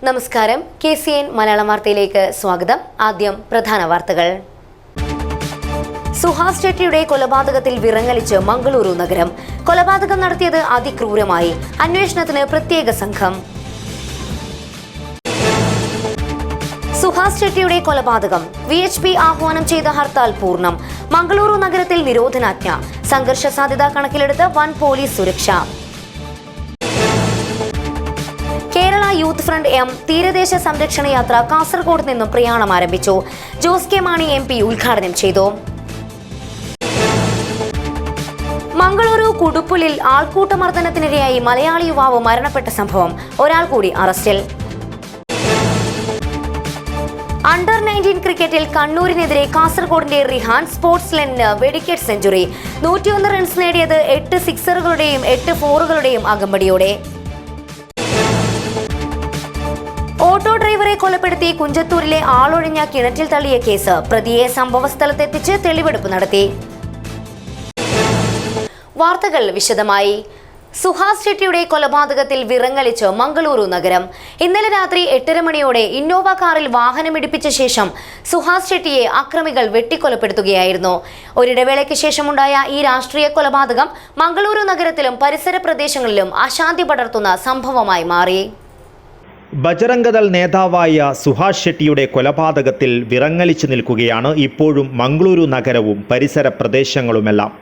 നമസ്കാരം. KCN മലയാളം വാർത്തയിലേക്ക് സ്വാഗതം. ആദ്യം പ്രധാന വാർത്തകൾ. സുഹാസ് ഷെട്ടിയുടെ കൊലപാതകത്തിൽ വിറങ്ങലിച്ച് മംഗളൂരു നഗരം. കൊലപാതകം നടത്തിയത് അതിക്രൂരമായി. അന്വേഷണത്തിന് പ്രത്യേക സംഘം. സുഹാസ് ഷെട്ടിയുടെ കൊലപാതകം. VHP ആഹ്വാനം ചെയ്ത ഹർത്താൽ പൂർണ്ണം. മംഗളൂരു നഗരത്തിൽ നിരോധനാജ്ഞ. സംഘർഷ സാധ്യത കണക്കിലെടുത്ത് വൻ പോലീസ് സുരക്ഷ. കേരള യൂത്ത് ഫ്രണ്ട് M തീരദേശ സംരക്ഷണ യാത്ര കാസർഗോഡ് നിന്നും പ്രയാണം ആരംഭിച്ചു. ജോസ് കെ മാണി MP ഉദ്ഘാടനം ചെയ്തു. മംഗളൂരു കുടുപ്പുലിൽ ആൾക്കൂട്ടമർദ്ദനത്തിനിരയായി മലയാളി യുവാവ് മരണപ്പെട്ട സംഭവം. ഒരാൾ കൂടി അറസ്റ്റിൽ. അണ്ടർ-19 ക്രിക്കറ്റിൽ കണ്ണൂരിനെതിരെ കാസർഗോഡിന്റെ റിഹാൻ സ്പോർട്സ് ലെന്നിന് വെടിക്കെട്ട് സെഞ്ചുറി. 101 റൺസ് നേടിയത് 8 സിക്സറുകളുടെയും 8 ഫോറുകളുടെയും അകമ്പടിയോടെ. ഓട്ടോ ഡ്രൈവറെ കൊലപ്പെടുത്തി കുഞ്ചത്തൂരിലെ ആളൊഴിഞ്ഞ കിണറ്റിൽ തള്ളിയ കേസ്. പ്രതിയെ സംഭവസ്ഥലത്തെത്തിച്ച് തെളിവെടുപ്പ് നടത്തി. വാർത്തകൾ വിശദമായി. സുഹാസ് ഷെട്ടിയുടെ കൊലപാതകത്തിൽ വിറങ്ങലിച്ച് മംഗളൂരു നഗരം. ഇന്നലെ രാത്രി 8:30 മണിയോടെ ഇന്നോവ കാറിൽ വാഹനമിടിപ്പിച്ച ശേഷം സുഹാസ് ഷെട്ടിയെ അക്രമികൾ വെട്ടിക്കൊലപ്പെടുത്തുകയായിരുന്നു. ഒരിടവേളയ്ക്ക് ശേഷമുണ്ടായ ഈ രാഷ്ട്രീയ കൊലപാതകം മംഗളൂരു നഗരത്തിലും പരിസര പ്രദേശങ്ങളിലും അശാന്തി പടർത്തുന്ന സംഭവമായി മാറി. ബജറംഗദൾ നേതാവായ സുഹാസ് ഷെട്ടിയുടെ കൊലപാതകത്തിൽ വിറങ്ങലിച്ചു നിൽക്കുകയാണ് ഇപ്പോഴും മംഗളൂരു നഗരവും പരിസര പ്രദേശങ്ങളുമെല്ലാം.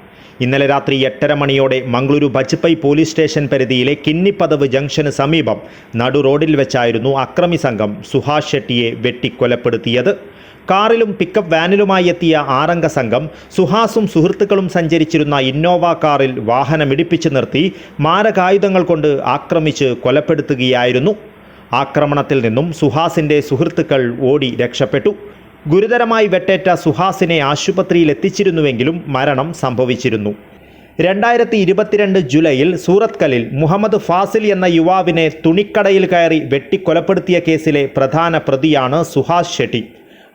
ഇന്നലെ രാത്രി 8:30 മണിയോടെ മംഗളൂരു ബജ്പൈ പോലീസ് സ്റ്റേഷൻ പരിധിയിലെ കിന്നിപ്പദവ് ജംഗ്ഷന് സമീപം നടു റോഡിൽ വെച്ചായിരുന്നു അക്രമി സംഘം സുഹാസ് ഷെട്ടിയെ വെട്ടിക്കൊലപ്പെടുത്തിയത്. കാറിലും പിക്കപ്പ് വാനിലുമായി എത്തിയ 6 അംഗ സംഘം സുഹാസും സുഹൃത്തുക്കളും സഞ്ചരിച്ചിരുന്ന ഇന്നോവ കാറിൽ വാഹനമിടിപ്പിച്ചു നിർത്തി മാരകായുധങ്ങൾ കൊണ്ട് ആക്രമിച്ച് കൊലപ്പെടുത്തുകയായിരുന്നു. ആക്രമണത്തിൽ നിന്നും സുഹാസിൻ്റെ സുഹൃത്തുക്കൾ ഓടി രക്ഷപ്പെട്ടു. ഗുരുതരമായി വെട്ടേറ്റ സുഹാസിനെ ആശുപത്രിയിൽ എത്തിച്ചിരുന്നുവെങ്കിലും മരണം സംഭവിച്ചിരുന്നു. 2022 ജൂലൈയിൽ സൂറത്കലിൽ മുഹമ്മദ് ഫാസിൽ എന്ന യുവാവിനെ തുണിക്കടയിൽ കയറി വെട്ടിക്കൊലപ്പെടുത്തിയ കേസിലെ പ്രധാന പ്രതിയാണ് സുഹാസ് ഷെട്ടി.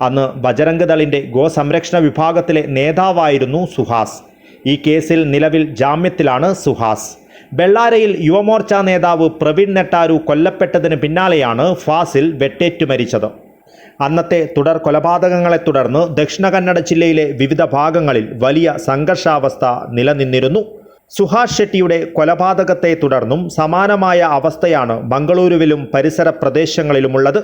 അന്ന് ബജറംഗദളിൻ്റെ ഗോസംരക്ഷണ വിഭാഗത്തിലെ നേതാവായിരുന്നു സുഹാസ്. ഈ കേസിൽ നിലവിൽ ജാമ്യത്തിലാണ് സുഹാസ്. ബെള്ളാരയിൽ യുവമോർച്ച നേതാവ് പ്രവീൺ നെട്ടാരു കൊല്ലപ്പെട്ടതിന് പിന്നാലെയാണ് ഫാസിൽ വെട്ടേറ്റു മരിച്ചത്. അന്നത്തെ തുടർ കൊലപാതകങ്ങളെ തുടർന്ന് ദക്ഷിണ കന്നഡ ജില്ലയിലെ വിവിധ ഭാഗങ്ങളിൽ വലിയ സംഘർഷാവസ്ഥ നിലനിന്നിരുന്നു. സുഹാസ് ഷെട്ടിയുടെ കൊലപാതകത്തെ തുടർന്നും സമാനമായ അവസ്ഥയാണ് മംഗളൂരുവിലും പരിസര പ്രദേശങ്ങളിലുമുള്ളത്.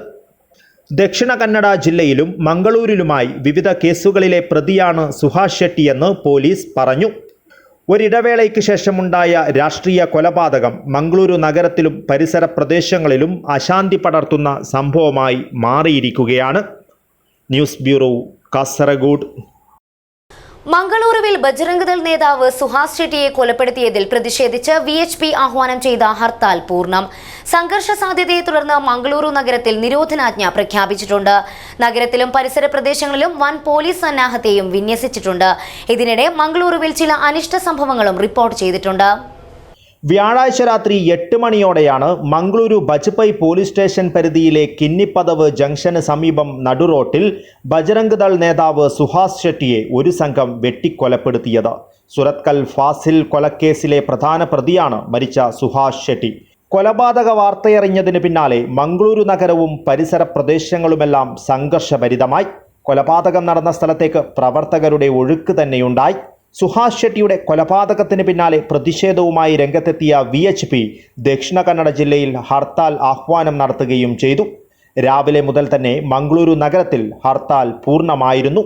ദക്ഷിണ കന്നഡ ജില്ലയിലും മംഗളൂരിലുമായി വിവിധ കേസുകളിലെ പ്രതിയാണ് സുഹാസ് ഷെട്ടിയെന്ന് പോലീസ് പറഞ്ഞു. ഒരിടവേളയ്ക്ക് ശേഷമുണ്ടായ രാഷ്ട്രീയ കൊലപാതകം മംഗളൂരു നഗരത്തിലും പരിസര പ്രദേശങ്ങളിലും അശാന്തി പടർത്തുന്ന സംഭവമായി മാറിയിരിക്കുകയാണ്. News bureau, Kasaragod. മംഗളൂരുവിൽ ബജറംഗദൾ നേതാവ് സുഹാസ് ഷെട്ടിയെ കൊലപ്പെടുത്തിയതിൽ പ്രതിഷേധിച്ച് VHP ആഹ്വാനം ചെയ്ത ഹർത്താൽ പൂർണ്ണം. സംഘർഷ സാധ്യതയെ തുടർന്ന് മംഗളൂരു നഗരത്തിൽ നിരോധനാജ്ഞ പ്രഖ്യാപിച്ചിട്ടുണ്ട്. നഗരത്തിലും പരിസര പ്രദേശങ്ങളിലും വൻ പോലീസ് സന്നാഹത്തെയും വിന്യസിച്ചിട്ടുണ്ട്. ഇതിനിടെ മംഗളൂരുവിൽ ചില അനിഷ്ട സംഭവങ്ങളും റിപ്പോർട്ട് ചെയ്തിട്ടുണ്ട്. വ്യാഴാഴ്ച രാത്രി 8 മണിയോടെയാണ് മംഗളൂരു ബജ്പൈ പോലീസ് സ്റ്റേഷൻ പരിധിയിലെ കിന്നിപ്പദവ് ജംഗ്ഷന് സമീപം നടുറോട്ടിൽ ബജറംഗദൾ നേതാവ് സുഹാസ് ഷെട്ടിയെ ഒരു സംഘം വെട്ടിക്കൊലപ്പെടുത്തിയത്. സുറത്കൽ ഫാസിൽ കൊലക്കേസിലെ പ്രധാന പ്രതിയാണ് മരിച്ച സുഹാസ് ഷെട്ടി. കൊലപാതക വാർത്തയറിഞ്ഞതിന് പിന്നാലെ മംഗളൂരു നഗരവും പരിസര പ്രദേശങ്ങളുമെല്ലാം സംഘർഷഭരിതമായി. കൊലപാതകം നടന്ന സ്ഥലത്തേക്ക് പ്രവർത്തകരുടെ ഒഴുക്ക് തന്നെയുണ്ടായി. സുഹാസ് ഷെട്ടിയുടെ കൊലപാതകത്തിന് പിന്നാലെ പ്രതിഷേധവുമായി രംഗത്തെത്തിയ VHP ദക്ഷിണ കന്നഡ ജില്ലയിൽ ഹർത്താൽ ആഹ്വാനം നടത്തുകയും ചെയ്തു. രാവിലെ മുതൽ തന്നെ മംഗളൂരു നഗരത്തിൽ ഹർത്താൽ പൂർണ്ണമായിരുന്നു.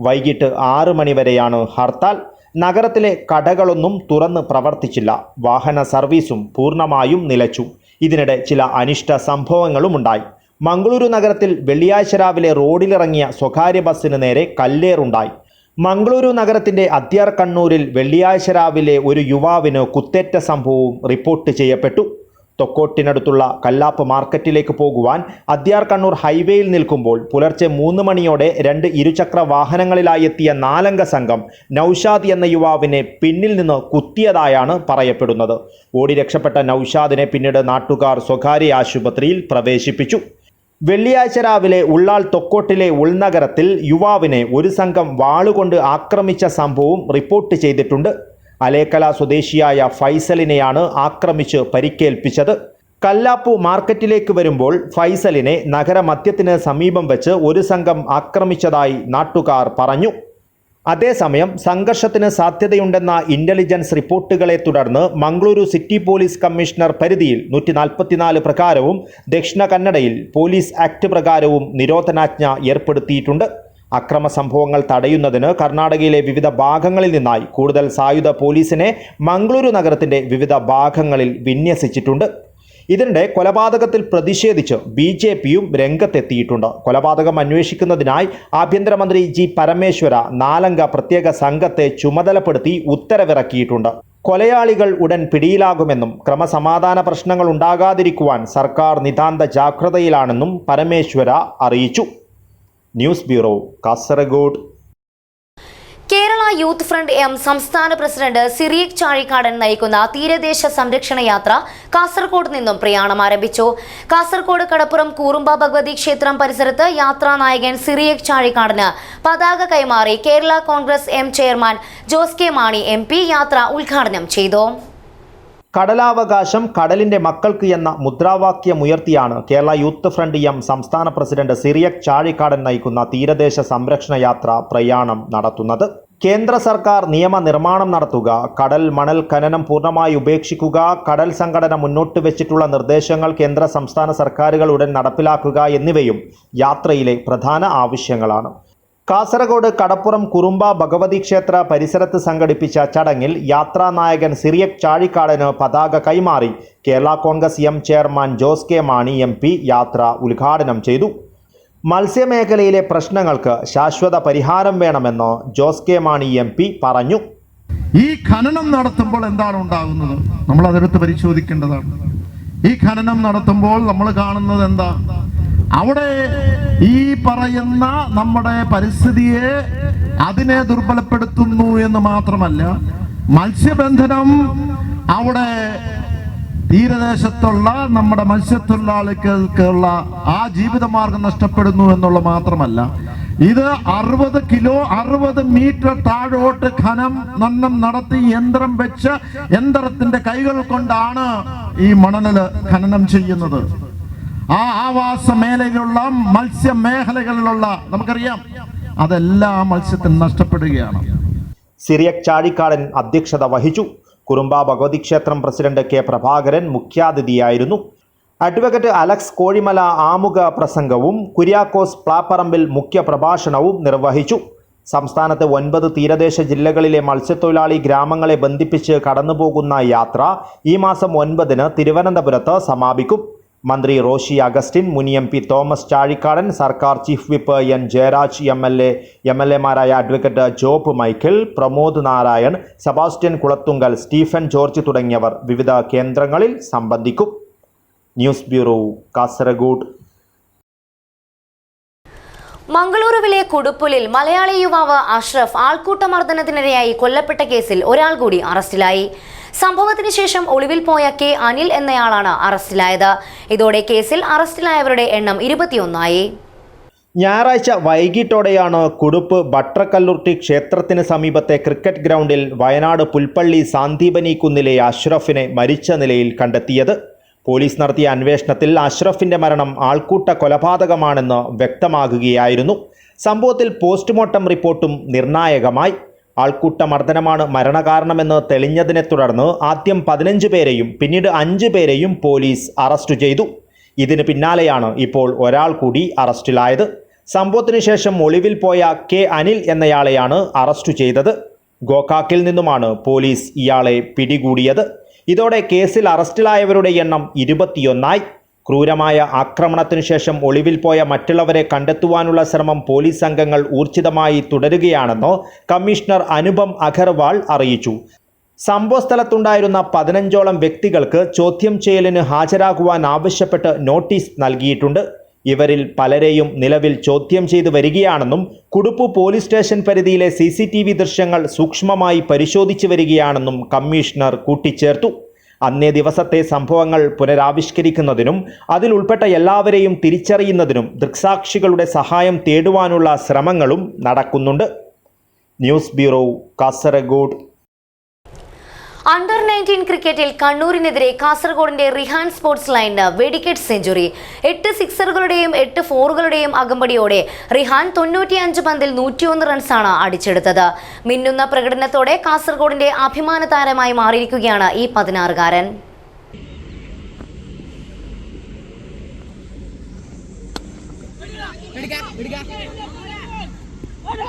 വൈകിട്ട് 6 മണിവരെയാണ് ഹർത്താൽ. നഗരത്തിലെ കടകളൊന്നും തുറന്ന് പ്രവർത്തിച്ചില്ല. വാഹന സർവീസും പൂർണ്ണമായും നിലച്ചു. ഇതിനിടെ ചില അനിഷ്ട സംഭവങ്ങളുമുണ്ടായി. മംഗളൂരു നഗരത്തിൽ വെള്ളിയാഴ്ച രാവിലെ റോഡിലിറങ്ങിയ സ്വകാര്യ ബസ്സിന് നേരെ കല്ലേറുണ്ടായി. മംഗളൂരു നഗരത്തിൻ്റെ അദ്യാർ കണ്ണൂരിൽ വെള്ളിയാഴ്ച രാവിലെ ഒരു യുവാവിന് കുത്തേറ്റ സംഭവവും റിപ്പോർട്ട് ചെയ്യപ്പെട്ടു. തൊക്കോട്ടിനടുത്തുള്ള കല്ലാപ്പ് മാർക്കറ്റിലേക്ക് പോകുവാൻ അദ്യാർ കണ്ണൂർ ഹൈവേയിൽ നിൽക്കുമ്പോൾ പുലർച്ചെ 3 മണിയോടെ 2 ഇരുചക്ര വാഹനങ്ങളിലായി എത്തിയ 4 അംഗ സംഘം നൌഷാദ് എന്ന യുവാവിനെ പിന്നിൽ നിന്ന് കുത്തിയതായാണ് പറയപ്പെടുന്നത്. ഓടി രക്ഷപ്പെട്ട നൌഷാദിനെ പിന്നീട് നാട്ടുകാർ സ്വകാര്യ ആശുപത്രിയിൽ പ്രവേശിപ്പിച്ചു. വെള്ളിയാഴ്ച രാവിലെ ഉള്ളാൾ തൊക്കോട്ടിലെ ഉൾനഗരത്തിൽ യുവാവിനെ ഒരു സംഘം വാളുകൊണ്ട് ആക്രമിച്ച സംഭവവും റിപ്പോർട്ട് ചെയ്തിട്ടുണ്ട്. അലേക്കല സ്വദേശിയായ ഫൈസലിനെയാണ് ആക്രമിച്ച് പരിക്കേൽപ്പിച്ചത്. കല്ലാപ്പു മാർക്കറ്റിലേക്ക് വരുമ്പോൾ ഫൈസലിനെ നഗരമധ്യത്തിന് സമീപം വെച്ച് ഒരു സംഘം ആക്രമിച്ചതായി നാട്ടുകാർ പറഞ്ഞു. അതേസമയം സംഘർഷത്തിന് സാധ്യതയുണ്ടെന്ന ഇന്റലിജൻസ് റിപ്പോർട്ടുകളെ തുടർന്ന് മംഗളൂരു സിറ്റി പോലീസ് കമ്മീഷണർ പരിധിയിൽ 144 പ്രകാരവും ദക്ഷിണ കന്നഡയിൽ പോലീസ് ആക്ട് പ്രകാരവും നിരോധനാജ്ഞ ഏർപ്പെടുത്തിയിട്ടുണ്ട്. അക്രമ സംഭവങ്ങൾ തടയുന്നതിന് കർണാടകയിലെ വിവിധ ഭാഗങ്ങളിൽ നിന്നായി കൂടുതൽ സായുധ പോലീസിനെ മംഗളൂരു നഗരത്തിന്റെ വിവിധ ഭാഗങ്ങളിൽ വിന്യസിച്ചിട്ടുണ്ട്. ഇതിനിടെ കൊലപാതകത്തിൽ പ്രതിഷേധിച്ച് BJPയും രംഗത്തെത്തിയിട്ടുണ്ട്. കൊലപാതകം അന്വേഷിക്കുന്നതിനായി ആഭ്യന്തരമന്ത്രി G. പരമേശ്വര 4-അംഗ പ്രത്യേക സംഘത്തെ ചുമതലപ്പെടുത്തി ഉത്തരവിറക്കിയിട്ടുണ്ട്. കൊലയാളികൾ ഉടൻ പിടിയിലാകുമെന്നും ക്രമസമാധാന പ്രശ്നങ്ങൾ ഉണ്ടാകാതിരിക്കുവാൻ സർക്കാർ നിതാന്ത ജാഗ്രതയിലാണെന്നും പരമേശ്വര അറിയിച്ചു. News bureau, Kasaragod. Kerala youth front M സംസ്ഥാന പ്രസിഡന്റ് സിറിയക് ചാഴിക്കാടൻ നയിക്കുന്ന തീരദേശ സംരക്ഷണ യാത്ര കാസർഗോഡ് നിന്നും പ്രയാണം ആരംഭിച്ചു. കാസർഗോഡ് കടപ്പുറം കൂറുമ്പ ഭഗവതി ക്ഷേത്രം പരിസരത്ത് യാത്രാ നായകൻ സിറിയക് ചാഴിക്കാടന് പതാക കൈമാറി Kerala Congress M chairman Jose K Mani MP യാത്ര ഉദ്ഘാടനം ചെയ്തു. കടലാവകാശം കടലിന്റെ മക്കൾക്ക് എന്ന മുദ്രാവാക്യമുയർത്തിയാണ് കേരള യൂത്ത് ഫ്രണ്ട് എം സംസ്ഥാന പ്രസിഡന്റ് സിറിയക് ചാഴിക്കാടൻ നയിക്കുന്ന തീരദേശ സംരക്ഷണ യാത്ര പ്രയാണം നടത്തുന്നത്. കേന്ദ്ര സർക്കാർ നിയമനിർമ്മാണം നടത്തുക, കടൽ മണൽ ഖനനം പൂർണ്ണമായി ഉപേക്ഷിക്കുക, കടൽ സംഘടന മുന്നോട്ട് വെച്ചിട്ടുള്ള നിർദ്ദേശങ്ങൾ കേന്ദ്ര സംസ്ഥാന സർക്കാരുകൾ ഉടൻ നടപ്പിലാക്കുക എന്നിവയും യാത്രയിലെ പ്രധാന ആവശ്യങ്ങളാണ്. കാസർഗോഡ് കടപ്പുറം കുറുമ്പ ഭഗവതി ക്ഷേത്ര പരിസരത്ത് സംഘടിപ്പിച്ച ചടങ്ങിൽ യാത്രാ നായകൻ സിറിയക് ചാഴിക്കാടന് പതാക കൈമാറി Kerala Congress M chairman Jose K Mani MP യാത്ര ഉദ്ഘാടനം ചെയ്തു. മത്സ്യമേഖലയിലെ പ്രശ്നങ്ങൾക്ക് ശാശ്വത പരിഹാരം വേണമെന്ന് ജോസ് കെ മാണി MP പറഞ്ഞു. ഈ ഖനനം നടത്തുമ്പോൾ എന്താണ് ഉണ്ടാകുന്നത്? നമ്മൾ അതെടുത്ത് പരിശോധിക്കേണ്ടതാണ്. ഈ ഖനനം നടത്തുമ്പോൾ നമ്മൾ കാണുന്നത് എന്താ? അവിടെ ഈ പറയുന്ന നമ്മുടെ പരിസ്ഥിതിയെ അതിനെ ദുർബലപ്പെടുത്തുന്നു എന്ന് മാത്രമല്ല, മത്സ്യബന്ധനം അവിടെ തീരദേശത്തുള്ള നമ്മുടെ മത്സ്യത്തൊഴിലാളികൾക്കുള്ള ആ ജീവിതമാർഗം നഷ്ടപ്പെടുന്നു എന്നുള്ള മാത്രമല്ല, ഇത് 60 മീറ്റർ താഴോട്ട് ഖനനം നടത്തി യന്ത്രം വെച്ച് യന്ത്രത്തിന്റെ കൈകൾ കൊണ്ടാണ് ഈ മണല് ഖനനം ചെയ്യുന്നത്. ആ ആവാസ മേഖലയിലുള്ള മത്സ്യമേഖലകളിലുള്ള നമുക്കറിയാം അതെല്ലാം മത്സ്യത്തിന് നഷ്ടപ്പെടുകയാണ്. സിറിയക് ചാഴിക്കാടൻ അധ്യക്ഷത വഹിച്ചു. കുറുമ്പ ഭഗവതി ക്ഷേത്രം പ്രസിഡന്റ് K. പ്രഭാകരൻ മുഖ്യാതിഥിയായിരുന്നു. അഡ്വക്കേറ്റ് അലക്സ് കോഴിമല ആമുഖ പ്രസംഗവും കുര്യാക്കോസ് പ്ലാപ്പറമ്പിൽ മുഖ്യ പ്രഭാഷണവും നിർവഹിച്ചു. സംസ്ഥാനത്തെ 9 തീരദേശ ജില്ലകളിലെ മത്സ്യത്തൊഴിലാളി ഗ്രാമങ്ങളെ ബന്ധിപ്പിച്ച് കടന്നുപോകുന്ന യാത്ര ഈ മാസം 9-ന് തിരുവനന്തപുരത്ത് സമാപിക്കും. മന്ത്രി റോഷി അഗസ്റ്റിൻ, മുൻ MP തോമസ് ചാഴിക്കാടൻ, സർക്കാർ chief whip N. Jayaraj, MLA മാരായ advocate Job Michael, Pramod Narayan, Sebastian Kulathunkal, Stephen George തുടങ്ങിയവർ വിവിധ കേന്ദ്രങ്ങളിൽ സംബന്ധിക്കും. News bureau, Kasaragod. മംഗളൂരുവിലെ കുടുപ്പുലിൽ മലയാളി യുവാവ് അഷ്റഫ് ആൾക്കൂട്ടമർദ്ദനത്തിനിരയായി കൊല്ലപ്പെട്ട കേസിൽ ഒരാൾ കൂടി അറസ്റ്റിലായി. സംഭവത്തിന് ശേഷം ഒളിവിൽ പോയ K. അനിൽ എന്നയാളാണ് അറസ്റ്റിലായത്. ഇതോടെ കേസിൽ അറസ്റ്റിലായവരുടെ എണ്ണം 21ആയി. ഞായറാഴ്ച വൈകിട്ടോടെയാണ് കുടുപ്പ് ബട്രക്കല്ലുർട്ടി ക്ഷേത്രത്തിന് സമീപത്തെ ക്രിക്കറ്റ് ഗ്രൗണ്ടിൽ വയനാട് പുൽപ്പള്ളി സാന്ദീപനി കുന്നിലെ അഷ്റഫിനെ മരിച്ച നിലയിൽ കണ്ടെത്തിയത്. പോലീസ് നടത്തിയ അന്വേഷണത്തിൽ അഷ്റഫിന്റെ മരണം ആൾക്കൂട്ട കൊലപാതകമാണെന്ന് വ്യക്തമാകുകയായിരുന്നു. സംഭവത്തിൽ പോസ്റ്റ്മോർട്ടം റിപ്പോർട്ടും നിർണായകമായി. ആൾക്കൂട്ട മർദ്ദനമാണ് മരണകാരണമെന്ന് തെളിഞ്ഞതിനെ തുടർന്ന് ആദ്യം 15 പേരെയും പിന്നീട് 5 പേരെയും പോലീസ് അറസ്റ്റ് ചെയ്തു. ഇതിന് പിന്നാലെയാണ് ഇപ്പോൾ ഒരാൾ കൂടി അറസ്റ്റിലായത്. സംഭവത്തിന് ശേഷം ഒളിവിൽ പോയ K. അനിൽ എന്നയാളെയാണ് അറസ്റ്റ് ചെയ്തത്. ഗോകാക്കിൽ നിന്നുമാണ് പോലീസ് ഇയാളെ പിടികൂടിയത്. ഇതോടെ കേസിൽ അറസ്റ്റിലായവരുടെ എണ്ണം 21ആയി. ക്രൂരമായ ആക്രമണത്തിനു ശേഷം ഒളിവിൽ പോയ മറ്റുള്ളവരെ കണ്ടെത്തുവാനുള്ള ശ്രമം പോലീസ് സംഘങ്ങൾ ഊർജിതമായി തുടരുകയാണെന്ന് കമ്മീഷണർ അനുപം അഗർവാൾ അറിയിച്ചു. സംഭവസ്ഥലത്തുണ്ടായിരുന്ന 15ഓളം വ്യക്തികൾക്ക് ചോദ്യം ചെയ്യലിന് ഹാജരാകുവാൻ ആവശ്യപ്പെട്ട് നോട്ടീസ് നൽകിയിട്ടുണ്ട്. ഇവരിൽ പലരെയും നിലവിൽ ചോദ്യം ചെയ്തു വരികയാണെന്നും കുടുപ്പു പോലീസ് സ്റ്റേഷൻ പരിധിയിലെ CCTV ദൃശ്യങ്ങൾ സൂക്ഷ്മമായി പരിശോധിച്ചു വരികയാണെന്നും കമ്മീഷണർ കൂട്ടിച്ചേർത്തു. അന്നേ ദിവസത്തെ സംഭവങ്ങൾ പുനരാവിഷ്കരിക്കുന്നതിനും അതിൽ ഉൾപ്പെട്ട എല്ലാവരെയും തിരിച്ചറിയുന്നതിനും ദൃക്സാക്ഷികളുടെ സഹായം തേടുവാനുള്ള ശ്രമങ്ങളും നടക്കുന്നുണ്ട്. News bureau, Kasaragod. അണ്ടർ 19 ക്രിക്കറ്റിൽ കണ്ണൂരിനെതിരെ കാസർഗോഡിന്റെ റിഹാൻ സ്പോർട്സ് ലൈനിന് വെടിക്കെട്ട് സെഞ്ചുറി. 8 സിക്സറുകളുടെയും 8 ഫോറുകളുടെയും അകമ്പടിയോടെ റിഹാൻ 95 പന്തിൽ 101 റൺസാണ് അടിച്ചെടുത്തത്. മിന്നുന്ന പ്രകടനത്തോടെ കാസർഗോഡിന്റെ അഭിമാന താരമായി മാറിയിരിക്കുകയാണ് ഈ 16-കാരൻ.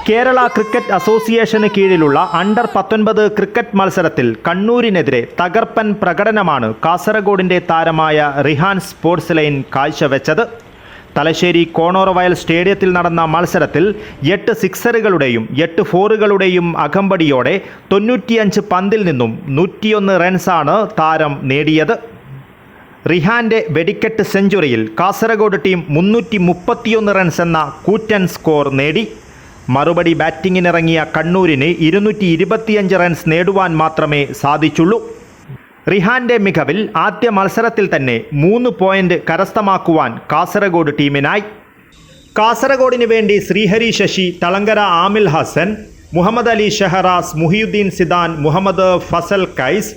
കേരള ക്രിക്കറ്റ് അസോസിയേഷന് കീഴിലുള്ള അണ്ടർ 19 ക്രിക്കറ്റ് മത്സരത്തിൽ കണ്ണൂരിനെതിരെ തകർപ്പൻ പ്രകടനമാണ് കാസർഗോഡിന്റെ താരമായ റിഹാൻ സ്പോർട്സ് ലൈൻ കാഴ്ചവെച്ചത്. തലശ്ശേരി കോണോറവയൽ സ്റ്റേഡിയത്തിൽ നടന്ന മത്സരത്തിൽ 8 സിക്സറുകളുടെയും 8 ഫോറുകളുടെയും അകമ്പടിയോടെ 95 പന്തിൽ നിന്നും 101 റൺസാണ് താരം നേടിയത്. റിഹാന്റെ വെടിക്കെട്ട് സെഞ്ചുറിയിൽ കാസർഗോഡ് ടീം 331 റൺസ് എന്ന കൂറ്റൻ സ്കോർ നേടി. മറുപടി ബാറ്റിങ്ങിനിറങ്ങിയ കണ്ണൂരിന് 225 റൺസ് നേടുവാൻ മാത്രമേ സാധിച്ചുള്ളൂ. റിഹാന്റെ മികവിൽ ആദ്യ മത്സരത്തിൽ തന്നെ 3 പോയിന്റ് കരസ്ഥമാക്കുവാൻ കാസർഗോഡ് ടീമിനായി. കാസർഗോഡിന് വേണ്ടി Sreehari Sasi, Thalangara Amil Hasan, Muhammad Ali Sheharas, Muhiyuddin Zidane, Muhammad Fazal Kais,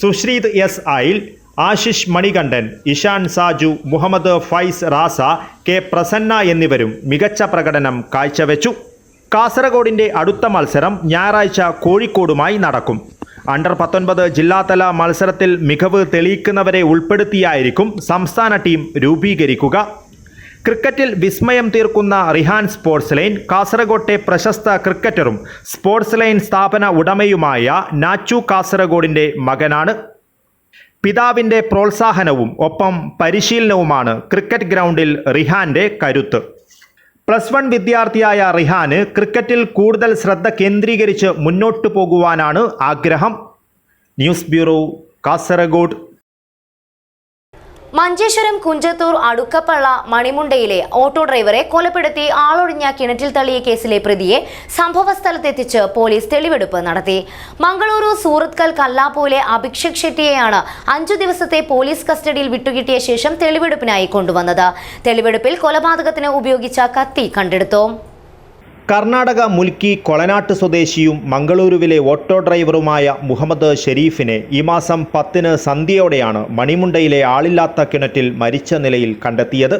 Susreeth S Ail, Ashish Manikandan, Ishan Saju, Muhammad Faiz Raza, K Prasanna എന്നിവരും മികച്ച പ്രകടനം കാഴ്ചവെച്ചു. കാസർഗോഡിന്റെ അടുത്ത മത്സരം ഞായറാഴ്ച കോഴിക്കോടുമായി നടക്കും. അണ്ടർ 19 ജില്ലാതല മത്സരത്തിൽ മികവ് തെളിയിക്കുന്നവരെ ഉൾപ്പെടുത്തിയായിരിക്കും സംസ്ഥാന ടീം രൂപീകരിക്കുക. ക്രിക്കറ്റിൽ വിസ്മയം തീർക്കുന്ന റിഹാൻ സ്പോർട്സ് ലൈൻ കാസർഗോട്ടെ പ്രശസ്ത ക്രിക്കറ്ററും സ്പോർട്സ് ലൈൻ സ്ഥാപന ഉടമയുമായ നാച്ചു കാസർഗോഡിന്റെ മകനാണ്. പിതാവിൻ്റെ പ്രോത്സാഹനവും ഒപ്പം പരിശീലനവുമാണ് ക്രിക്കറ്റ് ഗ്രൗണ്ടിൽ റിഹാന്റെ കരുത്ത്. +1 വിദ്യാർത്ഥിയായ റിഹാന് ക്രിക്കറ്റിൽ കൂടുതൽ ശ്രദ്ധ കേന്ദ്രീകരിച്ച് മുന്നോട്ടു പോകുവാനാണ് ആഗ്രഹം. News bureau, Kasaragod. മഞ്ചേശ്വരം കുഞ്ചത്തൂർ അടുക്കപ്പള്ള മണിമുണ്ടയിലെ ഓട്ടോ ഡ്രൈവറെ കൊലപ്പെടുത്തി ആളൊഴിഞ്ഞ കിണറ്റിൽ തള്ളിയ കേസിലെ പ്രതിയെ സംഭവസ്ഥലത്തെത്തിച്ച് പോലീസ് തെളിവെടുപ്പ് നടത്തി. മംഗളൂരു സൂറത്കൽ കല്ലാപ്പൂലെ അഭിഷേക് ഷെട്ടിയെയാണ് 5 ദിവസത്തെ പോലീസ് കസ്റ്റഡിയിൽ വിട്ടുകിട്ടിയ ശേഷം തെളിവെടുപ്പിനായി കൊണ്ടുവന്നത്. തെളിവെടുപ്പിൽ കൊലപാതകത്തിന് ഉപയോഗിച്ച കത്തി കണ്ടെടുത്തു. കർണാടക മുൽക്കി കൊളനാട്ട് സ്വദേശിയും മംഗളൂരുവിലെ ഓട്ടോ ഡ്രൈവറുമായ മുഹമ്മദ് ഷെരീഫിനെ ഈ മാസം 10 സന്ധ്യയോടെയാണ് മണിമുണ്ടയിലെ ആളില്ലാത്ത കിണറ്റിൽ മരിച്ച നിലയിൽ കണ്ടെത്തിയത്.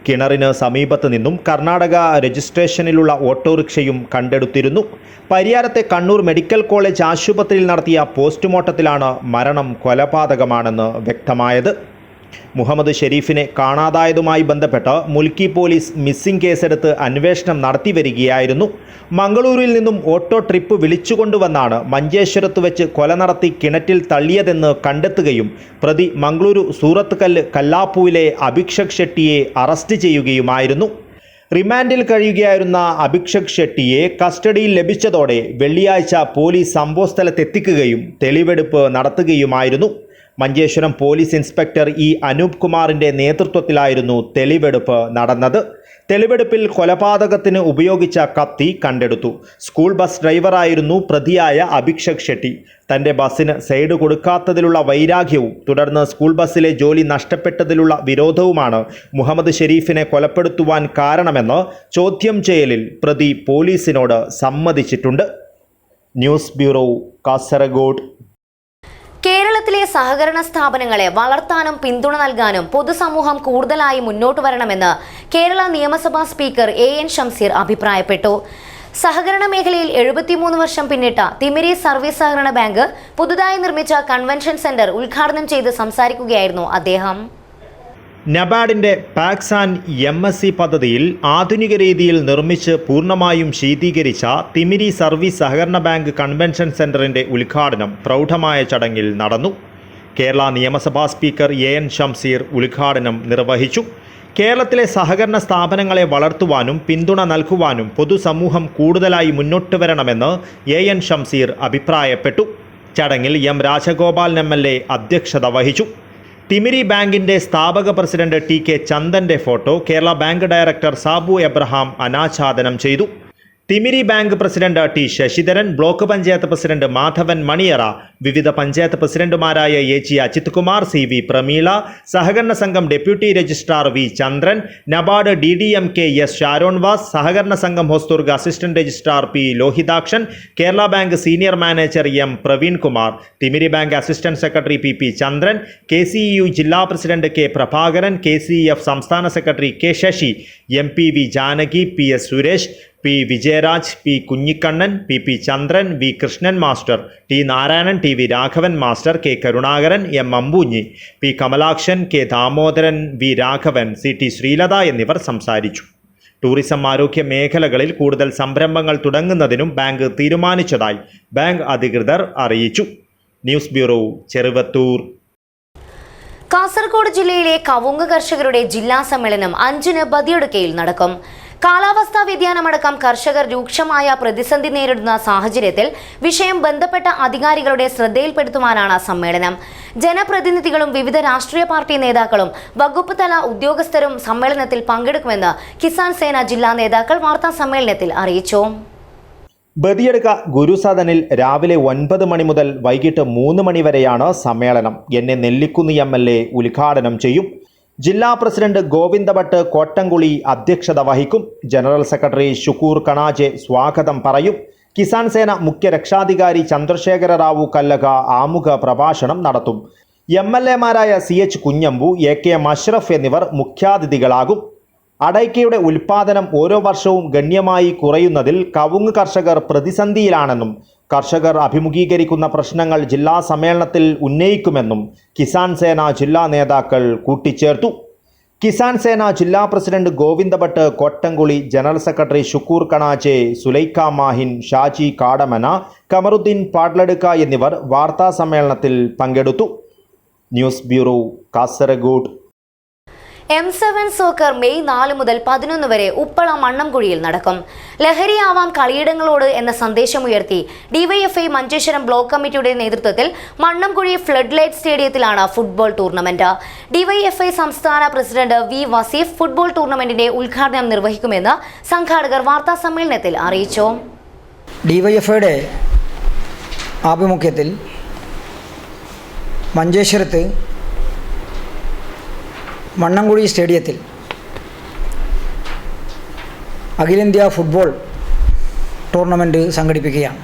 കിണറിന് സമീപത്ത് നിന്നും കർണാടക രജിസ്ട്രേഷനിലുള്ള ഓട്ടോറിക്ഷയും കണ്ടെടുത്തിരുന്നു. പരിയാരത്തെ കണ്ണൂർ മെഡിക്കൽ കോളേജ് ആശുപത്രിയിൽ നടത്തിയ പോസ്റ്റ്മോർട്ടത്തിലാണ് മരണം കൊലപാതകമാണെന്ന് വ്യക്തമായത്. മുഹമ്മദ് ഷെരീഫിനെ കാണാതായതുമായി ബന്ധപ്പെട്ട് മുൽക്കി പോലീസ് മിസ്സിംഗ് കേസെടുത്ത് അന്വേഷണം നടത്തി വരികയായിരുന്നു. മംഗളൂരുവിൽ നിന്നും ഓട്ടോ ട്രിപ്പ് വിളിച്ചുകൊണ്ടുവന്നാണ് മഞ്ചേശ്വരത്ത് വെച്ച് കൊല നടത്തി കിണറ്റിൽ തള്ളിയതെന്ന് കണ്ടെത്തുകയും പ്രതി മംഗളൂരു സൂറത്ത് കല്ലാപ്പൂവിലെ അഭിഷേക് ഷെട്ടിയെ അറസ്റ്റ് ചെയ്യുകയുമായിരുന്നു. റിമാൻഡിൽ കഴിയുകയായിരുന്ന അഭിഷേക് ഷെട്ടിയെ കസ്റ്റഡിയിൽ ലഭിച്ചതോടെ വെള്ളിയാഴ്ച പോലീസ് സംഭവസ്ഥലത്തെത്തിക്കുകയും തെളിവെടുപ്പ് നടത്തുകയുമായിരുന്നു. Manjeshwaram police inspector E Anoop കുമാറിൻ്റെ നേതൃത്വത്തിലായിരുന്നു തെളിവെടുപ്പ് നടന്നത്. തെളിവെടുപ്പിൽ കൊലപാതകത്തിന് ഉപയോഗിച്ച കത്തി കണ്ടെടുത്തു. സ്കൂൾ ബസ് ഡ്രൈവറായിരുന്നു പ്രതിയായ അഭിഷേക് ഷെട്ടി. തൻ്റെ ബസ്സിന് സൈഡ് കൊടുക്കാത്തതിലുള്ള വൈരാഗ്യവും തുടർന്ന് സ്കൂൾ ബസ്സിലെ ജോലി നഷ്ടപ്പെട്ടതിലുള്ള വിരോധവുമാണ് മുഹമ്മദ് ഷെരീഫിനെ കൊലപ്പെടുത്തുവാൻ കാരണമെന്ന് ചോദ്യം ചെയ്യലിൽ പ്രതി പോലീസിനോട് സമ്മതിച്ചിട്ടുണ്ട്. News bureau, Kasaragod. കേരളത്തിലെ സഹകരണ സ്ഥാപനങ്ങളെ വളർത്താനും പിന്തുണ നൽകാനും പൊതുസമൂഹം കൂടുതലായി മുന്നോട്ട് വരണമെന്ന് കേരള നിയമസഭാ സ്പീക്കർ AN ഷംസീർ അഭിപ്രായപ്പെട്ടു. സഹകരണ മേഖലയിൽ 73 വർഷം പിന്നിട്ട തിമിരി സർവീസ് സഹകരണ ബാങ്ക് പുതുതായി നിർമ്മിച്ച കൺവെൻഷൻ സെന്റർ ഉദ്ഘാടനം ചെയ്ത് സംസാരിക്കുകയായിരുന്നു അദ്ദേഹം. നബാർഡിൻ്റെ പാക്സ് ആൻഡ് MSc പദ്ധതിയിൽ ആധുനിക രീതിയിൽ നിർമ്മിച്ച് പൂർണ്ണമായും ശീതീകരിച്ച തിമിരി സർവീസ് സഹകരണ ബാങ്ക് കൺവെൻഷൻ സെന്ററിൻ്റെ ഉദ്ഘാടനം പ്രൗഢമായ ചടങ്ങിൽ നടന്നു. കേരള നിയമസഭാ സ്പീക്കർ AN ഷംസീർ ഉദ്ഘാടനം നിർവഹിച്ചു. കേരളത്തിലെ സഹകരണ സ്ഥാപനങ്ങളെ വളർത്തുവാനും പിന്തുണ നൽകുവാനും പൊതുസമൂഹം കൂടുതലായി മുന്നോട്ട് വരണമെന്ന് AN ഷംസീർ അഭിപ്രായപ്പെട്ടു. ചടങ്ങിൽ M രാജഗോപാൽ MLA അധ്യക്ഷത വഹിച്ചു. തിമിരി ബാങ്കിൻ്റെ സ്ഥാപക പ്രസിഡന്റ് TK ചന്ദൻ്റെ photo Kerala bank director Sabu Abraham അനാച്ഛാദനം ചെയ്തു. Thimiri bank president T Sasidharan, block panchayat president Madhavan Maniyara, വിവിധ പഞ്ചായത്ത് പ്രസിഡന്റുമാരായ എ.ജി. അജിത് കുമാർ, സി.വി. പ്രമീള, സഹകരണ സംഘം deputy registrar V. Chandran, NABARD DDMK S. Sharon Vas, സഹകരണ സംഘം Hosdurg assistant registrar P. Lohithakshan, Kerala bank senior manager M. Praveen Kumar, Thimiri bank assistant secretary P. Chandran, KCEU ജില്ലാ president K. Prabhakaran, KCEF സംസ്ഥാന secretary K. Sasi, MPV Janaki, PS. Suresh, P. Vijayaraj, P. Kunhikannan, P. Chandran, V. Krishnan master, T. Narayanan, T. V. Raghavan master, K. Karunakaran, M. Ambunhi, P. Kamalakshan, K. Damodaran, V. Raghavan, CT. Sreelatha എന്നിവർ സംസാരിച്ചു. Tourism, ആരോഗ്യ മേഖലകളിൽ കൂടുതൽ സംരംഭങ്ങൾ തുടങ്ങുന്നതിനും bank തീരുമാനിച്ചതായി bank അധികൃതർ അറിയിച്ചു. News bureau, Cheruvathur. കാസർഗോഡ് ജില്ലയിലെ കവുങ്ങ് കർഷകരുടെ ജില്ലാ സമ്മേളനം 5-ന് ബദിയടുക്കയിൽ നടക്കും. കാലാവസ്ഥാ വ്യതിയാനമടക്കം കർഷകർ രൂക്ഷമായ പ്രതിസന്ധി നേരിടുന്ന സാഹചര്യത്തിൽ വിഷയം ബന്ധപ്പെട്ട അധികാരികളുടെ ശ്രദ്ധയിൽപ്പെടുത്തുവാനാണ് സമ്മേളനം. ജനപ്രതിനിധികളും വിവിധ രാഷ്ട്രീയ പാർട്ടി നേതാക്കളും വകുപ്പ് തല ഉദ്യോഗസ്ഥരും സമ്മേളനത്തിൽ പങ്കെടുക്കുമെന്ന് കിസാൻ സേന ജില്ലാ നേതാക്കൾ വാർത്താ സമ്മേളനത്തിൽ അറിയിച്ചു. ബദിയടുക്ക ഗുരുസദനിൽ രാവിലെ 9 മണി മുതൽ വൈകിട്ട് 3 മണി വരെയാണ് സമ്മേളനം. എന്നെ നെല്ലിക്കുന്ന് MLA ഉദ്ഘാടനം ചെയ്യും. ജില്ലാ പ്രസിഡന്റ് ഗോവിന്ദഭട്ട് കോട്ടംകുളി അധ്യക്ഷത വഹിക്കും. ജനറൽ സെക്രട്ടറി ഷുക്കൂർ കണാജെ സ്വാഗതം പറയും. കിസാൻ സേന മുഖ്യ രക്ഷാധികാരി ചന്ദ്രശേഖര റാവു കല്ലക ആമുഖ പ്രഭാഷണം നടത്തും. MLA മാരായ CH കുഞ്ഞമ്പു, AK മഷ്റഫ് എന്നിവർ മുഖ്യാതിഥികളാകും. അടയ്ക്കയുടെ ഉൽപ്പാദനം ഓരോ വർഷവും ഗണ്യമായി കുറയുന്നതിൽ കവുങ്ങ് കർഷകർ പ്രതിസന്ധിയിലാണെന്നും കർഷകർ അഭിമുഖീകരിക്കുന്ന പ്രശ്നങ്ങൾ ജില്ലാ സമ്മേളനത്തിൽ ഉന്നയിക്കുമെന്നും കിസാൻ സേന ജില്ലാ നേതാക്കൾ കൂട്ടിച്ചേർത്തു. കിസാൻ സേന ജില്ലാ president Govindabhat Kottamkuli, general secretary Shukoor Kanaje, Sulaikha Mahin, Shaji Kadamana, Kamaruddin Patladukka എന്നിവർ വാർത്താ സമ്മേളനത്തിൽ പങ്കെടുത്തു. News bureau, Kasaragod. M7 soccer May 4 മുതൽ 11 വരെ ഉപ്പള മണ്ണംകുഴിയിൽ നടക്കും. ലഹരിയാവാം കളിയിടങ്ങളോട് എന്ന സന്ദേശമുയർത്തി DYFI മഞ്ചേശ്വരം ബ്ലോക്ക് കമ്മിറ്റിയുടെ നേതൃത്വത്തിൽ മണ്ണംകുഴി ഫ്ലഡ് ലൈറ്റ് സ്റ്റേഡിയത്തിലാണ് ഫുട്ബോൾ ടൂർണമെന്റ്. DYFI സംസ്ഥാന പ്രസിഡന്റ് V. വസീഫ് ഫുട്ബോൾ ടൂർണമെന്റിന്റെ ഉദ്ഘാടനം നിർവഹിക്കുമെന്ന് സംഘാടകർ വാർത്താ സമ്മേളനത്തിൽ അറിയിച്ചു. DYFIയുടെ ആഭിമുഖ്യത്തിൽ മഞ്ചേശ്വരത്ത് മണ്ണംകുഴി സ്റ്റേഡിയത്തിൽ അഖിലേന്ത്യാ ഫുട്ബോൾ ടൂർണമെൻറ്റ് സംഘടിപ്പിക്കുകയാണ്.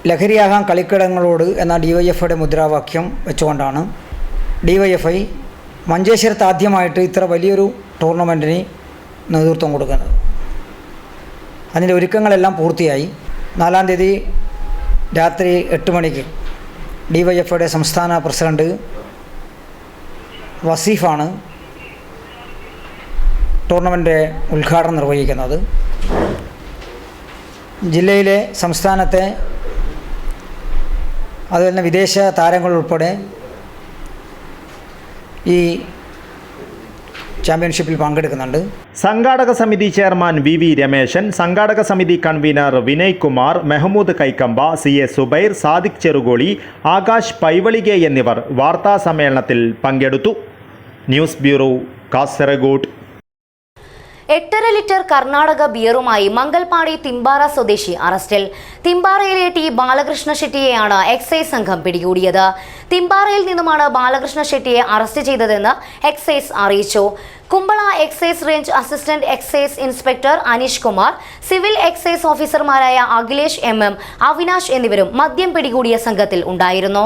ലഹരിയാകാൻ കളിക്കിടങ്ങളോട് എന്ന DYFIയുടെ മുദ്രാവാക്യം വെച്ചുകൊണ്ടാണ് DYFI മഞ്ചേശ്വരത്ത് ആദ്യമായിട്ട് ഇത്ര വലിയൊരു ടൂർണമെൻറ്റിന് നേതൃത്വം കൊടുക്കുന്നത്. അതിൻ്റെ ഒരുക്കങ്ങളെല്ലാം പൂർത്തിയായി. 4-ാം തീയതി രാത്രി 8 മണിക്ക് DYFIയുടെ സംസ്ഥാന പ്രസിഡന്റ് വസീഫാണ് ടൂർണമെൻ്റ് ഉദ്ഘാടനം നിർവഹിക്കുന്നത്. ജില്ലയിലെ, സംസ്ഥാനത്തെ, അതുപോലെ തന്നെ വിദേശ താരങ്ങൾ ഉൾപ്പെടെ ഈ ചാമ്പ്യൻഷിപ്പിൽ പങ്കെടുക്കുന്നുണ്ട്. സംഘാടക സമിതി ചെയർമാൻ VV രമേശൻ, സംഘാടക സമിതി കൺവീനർ വിനയ് കുമാർ, മെഹമ്മൂദ് കൈക്കമ്പ, CA സുബൈർ, സാദിഖ് ചെറുകോളി, ആകാശ് പൈവളികെ എന്നിവർ വാർത്താ സമ്മേളനത്തിൽ പങ്കെടുത്തു. News bureau, Kasaragod. 8.5 litre Karnataka ബിയറുമായി മംഗൽപാടി തിമ്പാറ സ്വദേശി അറസ്റ്റിൽ. തിമ്പാറയിലെ ടി. ബാലകൃഷ്ണ ഷെട്ടിയെയാണ് എക്സൈസ് സംഘം പിടികൂടിയത്. തിമ്പാറയിൽ നിന്നുമാണ് ബാലകൃഷ്ണ ഷെട്ടിയെ അറസ്റ്റ് ചെയ്തതെന്ന് എക്സൈസ് അറിയിച്ചു. Kumbla excise range assistant excise inspector Aneesh Kumar, civil excise ഓഫീസർമാരായ അഖിലേഷ് MM, അവിനാഷ് എന്നിവരും മദ്യം പിടികൂടിയ സംഘത്തിൽ ഉണ്ടായിരുന്നു.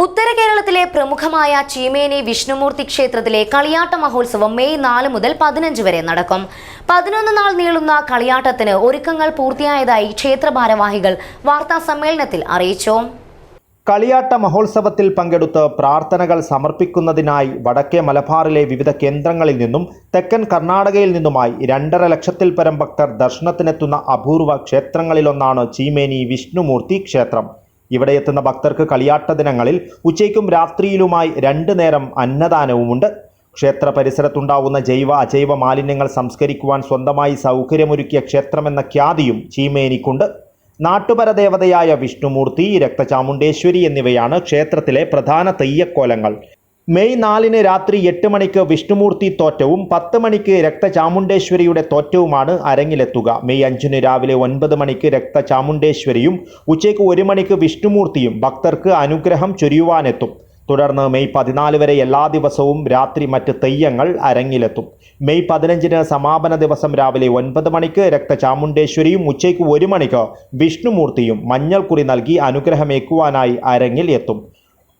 ഉത്തര കേരളത്തിലെ പ്രമുഖമായ ചീമേനി വിഷ്ണുമൂർത്തി ക്ഷേത്രത്തിലെ കളിയാട്ട മഹോത്സവം മെയ് 4 മുതൽ 15 വരെ നടക്കും. 11 നാൾ നീളുന്ന കളിയാട്ടത്തിന് ഒരുക്കങ്ങൾ പൂർത്തിയായതായി ക്ഷേത്ര ഭാരവാഹികൾ വാർത്താ സമ്മേളനത്തിൽ അറിയിച്ചു. കളിയാട്ട മഹോത്സവത്തിൽ പങ്കെടുത്ത് പ്രാർത്ഥനകൾ സമർപ്പിക്കുന്നതിനായി വടക്കേ മലബാറിലെ വിവിധ കേന്ദ്രങ്ങളിൽ നിന്നും തെക്കൻ കർണാടകയിൽ നിന്നുമായി 2.5 ലക്ഷത്തിൽ പരം ഭക്തർ ദർശനത്തിനെത്തുന്ന അപൂർവ ക്ഷേത്രങ്ങളിലൊന്നാണ് ചീമേനി വിഷ്ണുമൂർത്തി ക്ഷേത്രം. ഇവിടെ എത്തുന്ന ഭക്തർക്ക് കളിയാട്ട ദിനങ്ങളിൽ ഉച്ചയ്ക്കും രാത്രിയിലുമായി 2 നേരം അന്നദാനവുമുണ്ട്. ക്ഷേത്ര പരിസരത്തുണ്ടാവുന്ന ജൈവ അജൈവ മാലിന്യങ്ങൾ സംസ്കരിക്കുവാൻ സ്വന്തമായി സൗകര്യമൊരുക്കിയ ക്ഷേത്രമെന്ന ഖ്യാതിയും ചീമേനിക്കുണ്ട്. നാട്ടുപരദേവതയായ വിഷ്ണുമൂർത്തി, രക്തചാമുണ്ടേശ്വരി എന്നിവയാണ് ക്ഷേത്രത്തിലെ പ്രധാന തെയ്യക്കോലങ്ങൾ. മെയ് 4 രാത്രി 8 മണിക്ക് വിഷ്ണുമൂർത്തി തോറ്റവും 10 മണിക്ക് രക്തചാമുണ്ടേശ്വരിയുടെ തോറ്റവുമാണ് അരങ്ങിലെത്തുക. മെയ് 5 രാവിലെ 9 മണിക്ക് രക്തചാമുണ്ടേശ്വരിയും ഉച്ചയ്ക്ക് 1 മണിക്ക് വിഷ്ണുമൂർത്തിയും ഭക്തർക്ക് അനുഗ്രഹം ചൊരിയുവാനെത്തും. തുടർന്ന് മെയ് 14 വരെ എല്ലാ ദിവസവും രാത്രി മറ്റ് തെയ്യങ്ങൾ അരങ്ങിലെത്തും. മെയ് 15 സമാപന ദിവസം രാവിലെ 9 മണിക്ക് രക്തചാമുണ്ടേശ്വരിയും ഉച്ചയ്ക്ക് 1 മണിക്ക് വിഷ്ണുമൂർത്തിയും മഞ്ഞൾക്കുറി നൽകി അനുഗ്രഹമേക്കുവാനായി അരങ്ങിൽ എത്തും.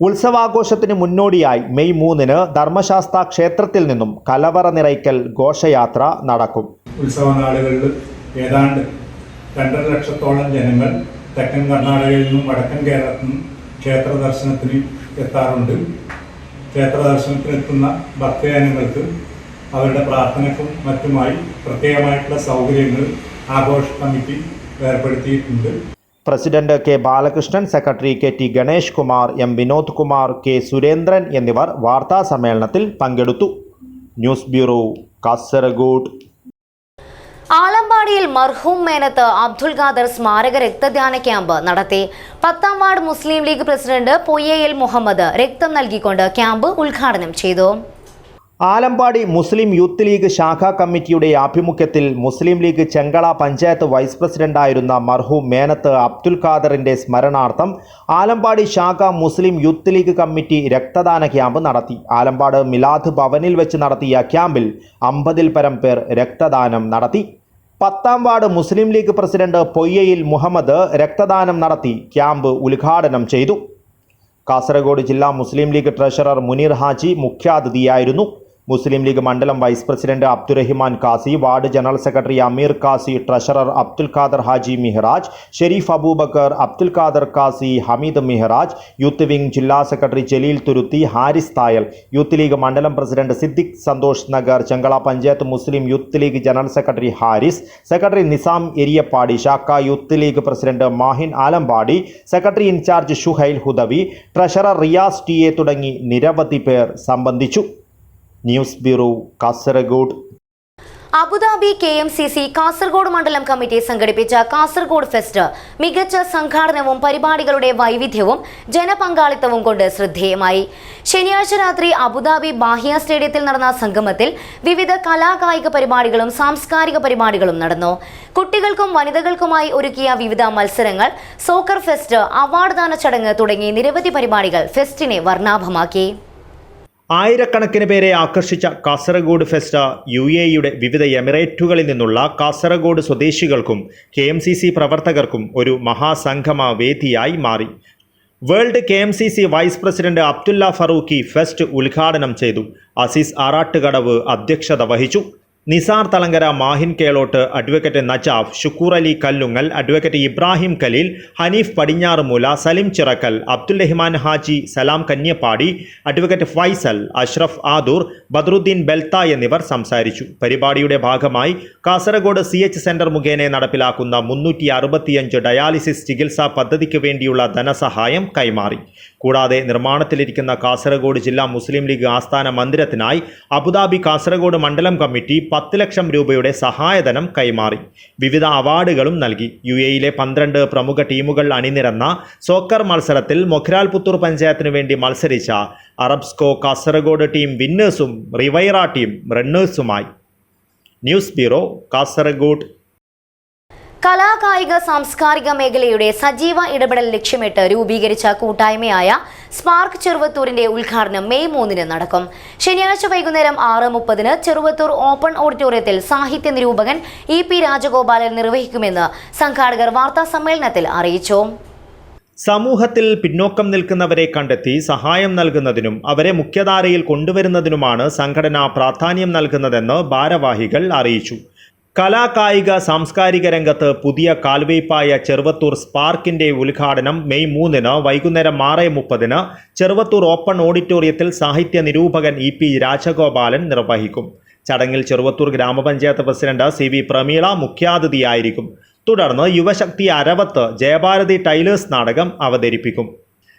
ഉത്സവാഘോഷത്തിന് മുന്നോടിയായി മെയ് 3 ധർമ്മശാസ്ത്ര ക്ഷേത്രത്തിൽ നിന്നും കലവറ നിറയ്ക്കൽ ഘോഷയാത്ര നടക്കും. ഉത്സവനാളുകളിൽ ഏതാണ്ട് 2.5 ലക്ഷത്തോളം ജനങ്ങൾ തെക്കൻ കർണാടകയിൽ നിന്നും വടക്കൻ കേരളത്തിൽ നിന്നും ക്ഷേത്ര ദർശനത്തിന് എത്താറുണ്ട്. ക്ഷേത്ര ദർശനത്തിനെത്തുന്ന ഭക്തജനങ്ങൾക്ക് അവരുടെ പ്രാർത്ഥനയ്ക്കും മറ്റുമായി പ്രത്യേകമായിട്ടുള്ള സൗകര്യങ്ങൾ ആഘോഷ കമ്മിറ്റി ഏർപ്പെടുത്തിയിട്ടുണ്ട്. President K Balakrishnan, secretary K T Ganesh Kumar, M Vinod Kumar, K Surendran എന്നിവർ വാർത്താ സമ്മേളനത്തിൽ പങ്കെടുത്തു. News bureau, Kasaragod. ആലമ്പാടിയിൽ മർഹൂം മേനത്ത് അബ്ദുൽ ഖാദർ സ്മാരക രക്തദാന ക്യാമ്പ് നടത്തി. 10ാം വാർഡ് മുസ്ലിം ലീഗ് പ്രസിഡന്റ് പൊയ്യയിൽ മുഹമ്മദ് രക്തം നൽകിക്കൊണ്ട് ക്യാമ്പ് ഉദ്ഘാടനം ചെയ്തു. ആലമ്പാടി മുസ്ലിം യൂത്ത് ലീഗ് ശാഖാ കമ്മിറ്റിയുടെ ആഭിമുഖ്യത്തിൽ മുസ്ലിം ലീഗ് ചെങ്കള പഞ്ചായത്ത് വൈസ് പ്രസിഡന്റായിരുന്ന മർഹൂം മേനത്ത് അബ്ദുൽ ഖാദറിന്റെ സ്മരണാർത്ഥം ആലമ്പാടി ശാഖ മുസ്ലിം യൂത്ത് ലീഗ് കമ്മിറ്റി രക്തദാന ക്യാമ്പ് നടത്തി. ആലമ്പാട് മിലാദ് ഭവനിൽ വെച്ച് നടത്തിയ ക്യാമ്പിൽ 50-ൽ പരം പേർ രക്തദാനം നടത്തി. 10ാം വാർഡ് മുസ്ലിം ലീഗ് പ്രസിഡന്റ് പൊയ്യയിൽ മുഹമ്മദ് രക്തദാനം നടത്തി ക്യാമ്പ് ഉദ്ഘാടനം ചെയ്തു. കാസർഗോഡ് ജില്ലാ മുസ്ലിം ലീഗ് ട്രഷറർ മുനീർ ഹാജി മുഖ്യാതിഥിയായിരുന്നു. മുസ്ലിം ലീഗ് മണ്ഡലം vice president Abdurahiman Kasi, ward general secretary Ameer Kasi, treasurer Abdul Khader Haji Mihraj, Shareef Aboobacker, Abdul Khader Kasi, Hameed Mihraj, youth wing ജില്ലാ സെക്രട്ടറി ജലീൽ തുരുത്തി, ഹാരിസ് തായൽ, യൂത്ത് ലീഗ് മണ്ഡലം president Siddique Santhosh Nagar, Chengala panchayat Muslim youth League general secretary Haris, secretary Nizam Eriyappadi, ശാഖ youth league president Mahin Alampady, secretary in charge Shuhail Hudavi, treasurer Riyas T A തുടങ്ങി നിരവധി പേർ സംബന്ധിച്ചു. News bureau, Kasaragod. Abu Dhabi KMCC Kasaragod മണ്ഡലം കമ്മിറ്റി സംഘടിപ്പിച്ച കാസർഗോഡ് ഫെസ്റ്റ് മികച്ച സംഘാടനവും പരിപാടികളുടെ വൈവിധ്യവും ജനപങ്കാളിത്തവും കൊണ്ട് ശ്രദ്ധേയമായി. ശനിയാഴ്ച രാത്രി അബുദാബി ബാഹിയ സ്റ്റേഡിയത്തിൽ നടന്ന സംഗമത്തിൽ വിവിധ കലാകായിക പരിപാടികളും സാംസ്കാരിക പരിപാടികളും നടന്നു. കുട്ടികൾക്കും വനിതകൾക്കുമായി ഒരുക്കിയ വിവിധ മത്സരങ്ങൾ, സോക്കർ ഫെസ്റ്റ്, അവാർഡ് ദാന ചടങ്ങ് തുടങ്ങി നിരവധി പരിപാടികൾ ഫെസ്റ്റിനെ വർണ്ണാഭമാക്കി. ആയിരക്കണക്കിന് പേരെ ആകർഷിച്ച കാസർഗോഡ് ഫെസ്റ്റ് UAEയുടെ വിവിധ എമിറേറ്റുകളിൽ നിന്നുള്ള കാസർഗോഡ് സ്വദേശികൾക്കും KMCC പ്രവർത്തകർക്കും ഒരു മഹാസംഗമ വേദിയായി മാറി. World KMCC vice president Abdulla Farooqui fest ഉദ്ഘാടനം ചെയ്തു. അസീസ് ആറാട്ടുകടവ് അധ്യക്ഷത വഹിച്ചു. Nisar Thalangara, Mahin Keloth, advocate Najaf, Shukoor Ali Kallungal, advocate Ibrahim Khaleel, Hanif Padinharumoola, Salim Chirakkal, Abdul Rahman Haji, Salam Kanyappady, advocate Faisal, Ashraf Adoor, Badruddin Beltha എന്നിവർ സംസാരിച്ചു. പരിപാടിയുടെ ഭാഗമായി കാസർഗോഡ് CH സെന്റർ മുഖേന നടപ്പിലാക്കുന്ന 365 ഡയാലിസിസ് ചികിത്സാ പദ്ധതിക്ക് വേണ്ടിയുള്ള ധനസഹായം കൈമാറി. കൂടാതെ നിർമ്മാണത്തിലിരിക്കുന്ന കാസർഗോഡ് ജില്ലാ മുസ്ലിം ലീഗ് ആസ്ഥാന മന്ദിരത്തിനായി അബുദാബി കാസർഗോഡ് മണ്ഡലം കമ്മിറ്റി 10 ലക്ഷം രൂപയുടെ സഹായധനം കൈമാറി. വിവിധ അവാർഡുകളും നൽകി. UAEയിലെ 12 പ്രമുഖ ടീമുകൾ അണിനിരന്ന സോക്കർ മത്സരത്തിൽ മൊഖ്രാൽ പുത്തൂർ പഞ്ചായത്തിനു വേണ്ടി മത്സരിച്ച അറബ്സ്കോ കാസർഗോഡ് ടീം വിന്നേഴ്സും റിവൈറ ടീം റണ്ണേഴ്സുമായി. News bureau, Kasaragod. കലാകായിക സാംസ്കാരിക മേഖലയുടെ സജീവ ഇടപെടൽ ലക്ഷ്യമിട്ട് രൂപീകരിച്ച കൂട്ടായ്മയായ സ്പാർക്ക് ചെറുവത്തൂരിന്റെ ഉദ്ഘാടനം മെയ് 3 നടക്കും. ശനിയാഴ്ച വൈകുന്നേരം 6:30 ചെറുവത്തൂർ ഓപ്പൺ ഓഡിറ്റോറിയത്തിൽ സാഹിത്യ നിരൂപകൻ EP രാജഗോപാലൻ നിർവഹിക്കുമെന്ന് സംഘാടകർ വാർത്താ സമ്മേളനത്തിൽ അറിയിച്ചു. സമൂഹത്തിൽ പിന്നോക്കം നിൽക്കുന്നവരെ കണ്ടെത്തി സഹായം നൽകുന്നതിനും അവരെ മുഖ്യധാരയിൽ കൊണ്ടുവരുന്നതിനുമാണ് സംഘടന പ്രാധാന്യം നൽകുന്നതെന്ന് ഭാരവാഹികൾ അറിയിച്ചു. കലാകായിക സാംസ്കാരിക രംഗത്ത് പുതിയ കാൽവയ്പായ ചെറുവത്തൂർ സ്പാർക്കിന്റെ ഉദ്ഘാടനം മെയ് 3 വൈകുന്നേരം 6:30 ചെറുവത്തൂർ ഓപ്പൺ ഓഡിറ്റോറിയത്തിൽ സാഹിത്യ നിരൂപകൻ EP രാജഗോപാലൻ നിർവഹിക്കും. ചടങ്ങിൽ ചെറുവത്തൂർ ഗ്രാമപഞ്ചായത്ത് പ്രസിഡന്റ് CV പ്രമീള മുഖ്യാതിഥിയായിരിക്കും. തുടർന്ന് യുവശക്തി അരവത്ത് ജയഭാരതി ടൈലേഴ്സ് നാടകം അവതരിപ്പിക്കും.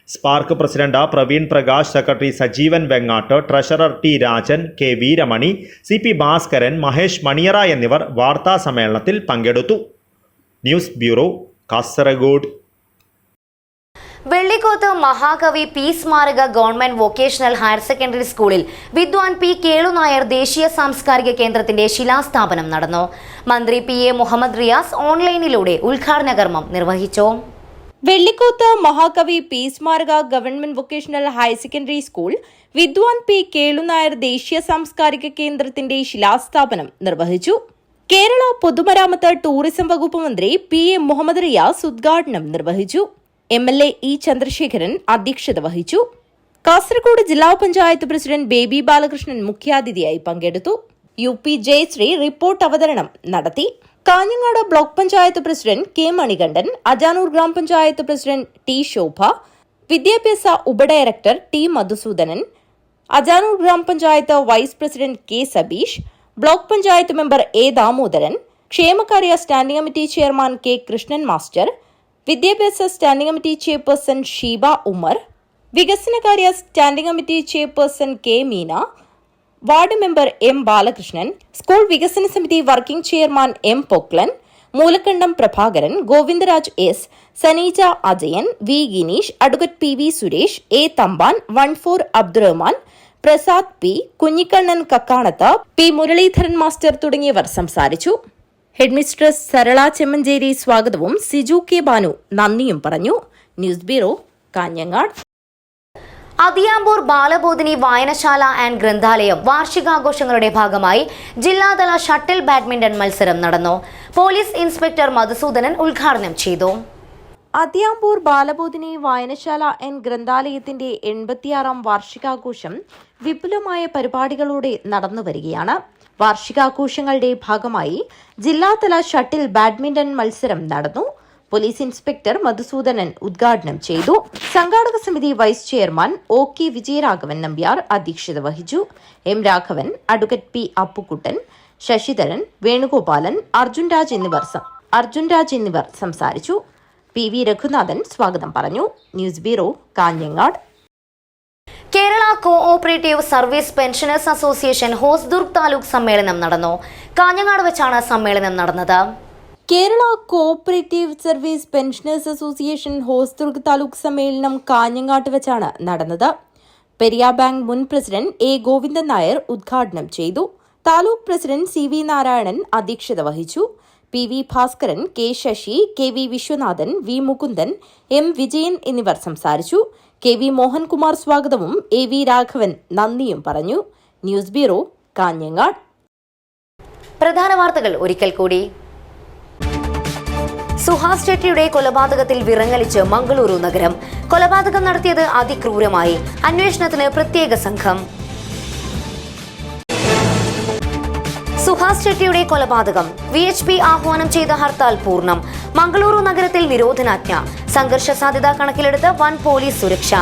Spark president Praveen Prakash, secretary Sajeevan Vengatt, treasurer T Rajan, K Veeramani, CP Bhaskaran, Mahesh Maniyara എന്നിവർ വാർത്താ സമ്മേളനത്തിൽ പങ്കെടുത്തു. News bureau, Kasaragod. വെള്ളിക്കോത്ത് മഹാകവി പി സ്മാരക ഗവൺമെന്റ് വൊക്കേഷണൽ ഹയർ സെക്കൻഡറി സ്കൂളിൽ വിദ്വാൻ പി കേളുനായർ ദേശീയ സാംസ്കാരിക കേന്ദ്രത്തിന്റെ ശിലാസ്ഥാപനം നടന്നു. മന്ത്രി പി.എ. മുഹമ്മദ് റിയാസ് ഓൺലൈനിലൂടെ ഉദ്ഘാടന കർമ്മം നിർവഹിച്ചു. വെള്ളിക്കോത്ത് മഹാകവി പി സ്മാരക government vocational higher secondary school വിദ്വാൻ പി കേളുനായർ ദേശീയ സാംസ്കാരിക കേന്ദ്രത്തിന്റെ ശിലാസ്ഥാപനം നിർവഹിച്ചു. കേരള പൊതുമരാമത്ത് ടൂറിസം വകുപ്പ് മന്ത്രി പി.എ. മുഹമ്മദ് റിയാസ് ഉദ്ഘാടനം നിർവഹിച്ചു. എം.എൽ.എ. ഇ. ചന്ദ്രശേഖരൻ അധ്യക്ഷത വഹിച്ചു. കാസർഗോഡ് ജില്ലാ പഞ്ചായത്ത് പ്രസിഡന്റ് ബേബി ബാലകൃഷ്ണൻ മുഖ്യാതിഥിയായി പങ്കെടുത്തു. UP ജയശ്രീ റിപ്പോർട്ട് അവതരണം നടത്തി. Kanhangad block panchayat president K Manikandan, Ajanur ഗ്രാമപഞ്ചായത്ത് പ്രസിഡന്റ് ടി ശോഭ, വിദ്യാഭ്യാസ ഉപഡയറക്ടർ T Madhusoodanan, Ajanur grama panchayat vice president K Sabeesh, block panchayat member A Damodaran, ക്ഷേമകാര്യ standing committee chairman K Krishnan master, വിദ്യാഭ്യാസ standing committee chairperson Sheeba Umar, വികസനകാര്യ standing committee chairperson K Meena, ward member M Balakrishnan, school വികസന സമിതി working chairman M Pokkan, Moolakkandam Prabhakaran, Govindaraj S, Saneeja Ajayan, V Gineesh, advocate P V Suresh, A Thampan, 14 Abdurahman, Prasad P, Kunhikannan Kakkanath, P Muralidharan master തുടങ്ങിയവർ സംസാരിച്ചു. Headmistress Sarala Chemmancheri സ്വാഗതവും Siju K Banu നന്ദിയും പറഞ്ഞു. News bureau, Kanhangad. അതിയാമ്പൂർ ബാലബോധിനി വായനശാല ആൻഡ് ഗ്രന്ഥാലയം വാർഷികാഘോഷങ്ങളുടെ ഭാഗമായി ജില്ലാതല ഷട്ടിൽ ബാഡ്മിന്റൺ മത്സരം നടന്നു. പോലീസ് ഇൻസ്പെക്ടർ മധുസൂദനൻ ഉദ്ഘാടനം ചെയ്തു. അതിയാമ്പൂർ ബാലബോധിനി വായനശാല ആൻഡ് ഗ്രന്ഥാലയത്തിന്റെ 86ാം വാർഷികാഘോഷം വിപുലമായ പരിപാടികളോടെ നടന്നുവരികയാണ്. വാർഷികാഘോഷങ്ങളുടെ ഭാഗമായി ജില്ലാതല ഷട്ടിൽ ബാഡ്മിന്റൺ മത്സരം നടന്നു. പോലീസ് ഇൻസ്പെക്ടർ മധുസൂദനൻ ഉദ്ഘാടനം ചെയ്തു. സംഘാടക സമിതി vice chairman O.K. Vijayaraghavan Nambiar അധ്യക്ഷത വഹിച്ചു. M Raghavan, advocate P Appukuttan, Sasidharan, Venugopalan, Arjun Raj എന്നിവർ സംസാരിച്ചു. പി വി രഘുനാഥൻ സ്വാഗതം പറഞ്ഞു. News bureau, Kanhangad. Kerala cooperative service pensioners association Hosdurg taluk സമ്മേളനം നടന്നു. കാഞ്ഞങ്ങാട് വെച്ചാണ് സമ്മേളനം നടന്നത്. Kerala cooperative service pensioners association Hosdurg taluk സമ്മേളനം കാഞ്ഞങ്ങാട്ട് വെച്ചാണ് നടന്നത്. പെരിയ ബാങ്ക് മുൻ പ്രസിഡന്റ് എ ഗോവിന്ദൻ നായർ ഉദ്ഘാടനം ചെയ്തു. താലൂക്ക് പ്രസിഡന്റ് CV നാരായണൻ അധ്യക്ഷത വഹിച്ചു. PV Bhaskaran, K Sasi, KV Viswanathan, V Mukundan, M Vijayan എന്നിവർ സംസാരിച്ചു. KV മോഹൻകുമാർ സ്വാഗതവും AV രാഘവൻ നന്ദിയും പറഞ്ഞു. News bureau, Kanhangad. പ്രധാന വാർത്തകൾ ഒരിക്കൽ കൂടി. സുഹാസ് ഷെട്ടിയുടെ കൊലപാതകത്തിൽ വിറങ്ങലിച്ച് മംഗളൂരു നഗരം. കൊലപാതകം നടത്തിയത് അതിക്രൂരമായി. അന്വേഷണത്തിന് പ്രത്യേക സംഘം. സുഹാസ് ഷെട്ടിയുടെ കൊലപാതകം. VHP ആഹ്വാനം ചെയ്ത ഹർത്താൽ പൂർണ്ണം. മംഗളൂരു നഗരത്തിൽ നിരോധനാജ്ഞ. സംഘർഷ സാധ്യത കണക്കിലെടുത്ത് വൻ പോലീസ് സുരക്ഷ.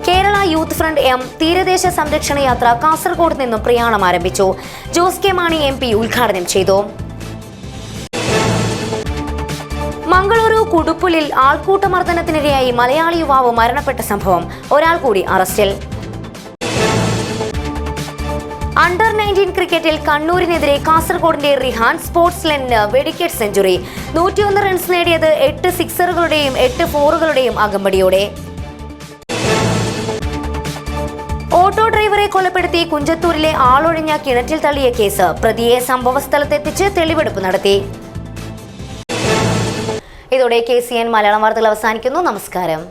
കേരള യൂത്ത് ഫ്രണ്ട് M തീരദേശ സംരക്ഷണ യാത്ര കാസർഗോഡ് നിന്നും പ്രയാണം ആരംഭിച്ചു. ജോസ് കെ മാണി MP ഉദ്ഘാടനം ചെയ്തു. മംഗളൂരു കുടുപ്പുലിൽ ആൾക്കൂട്ടമർദ്ദനത്തിനിരയായി മലയാളി യുവാവ് മരണപ്പെട്ട സംഭവം. ഒരാൾ കൂടി അറസ്റ്റിൽ. അണ്ടർ 19 ക്രിക്കറ്റിൽ കണ്ണൂരിനെതിരെ കാസർഗോഡിന്റെ റിഹാൻ സ്പോർട്സ് ലെന്നിന് വെടിക്കെട്ട് സെഞ്ചുറി. 101 റൺസ് നേടിയത് 8 സിക്സറുകളുടെയും 8 ഫോറുകളുടെയും അകമ്പടിയോടെ. ഓട്ടോ ഡ്രൈവറെ കൊലപ്പെടുത്തി കുഞ്ചത്തൂരിലെ ആളൊഴിഞ്ഞ കിണറ്റിൽ തള്ളിയ കേസ്. പ്രതിയെ സംഭവസ്ഥലത്തെത്തിച്ച് തെളിവെടുപ്പ് നടത്തി. ഇതോടെ KCN മലയാളം വാർത്തകൾ അവസാനിക്കുന്നു. നമസ്കാരം.